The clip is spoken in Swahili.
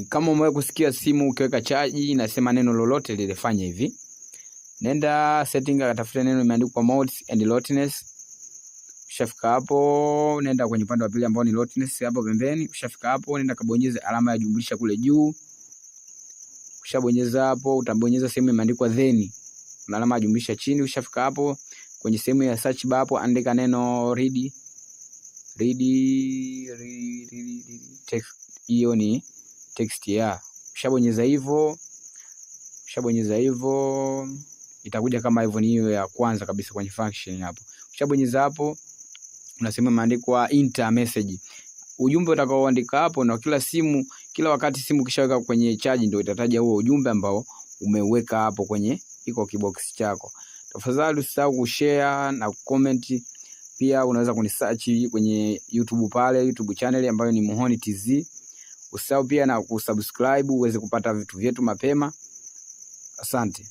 Kama umewahi kusikia simu ukiweka chaji inasema neno lolote lile, fanya hivi. Nenda setting, katafuta neno imeandikwa modes and loudness. Ushafika hapo, nenda kwenye upande wa pili ambao ni loudness hapo pembeni. Ushafika hapo, nenda kabonyeza alama ya jumlisha kule juu. Ushabonyeza hapo, utabonyeza sehemu imeandikwa then na alama ya jumlisha chini. Ushafika hapo, kwenye sehemu ya search bar hapo andika neno read text. Hiyo ni text ya. Ushabonyeza hivyo, itakuja kama hivyo, ni hiyo ya kwanza kabisa kwenye function hapo. Ushabonyeza hapo, unasema imeandikwa enter message. Ujumbe utakaoandika hapo, na kila wakati simu kishaweka kwenye charge ndio itataja huo ujumbe ambao umeweka hapo kwenye iko kibox chako. Tafadhali usisahau kushare na comment. Pia unaweza kunisearch kwenye YouTube pale, YouTube channel ambayo ni Muhoni TZ. Usisahau pia na kusubscribe uweze kupata vitu vyetu mapema. Asante.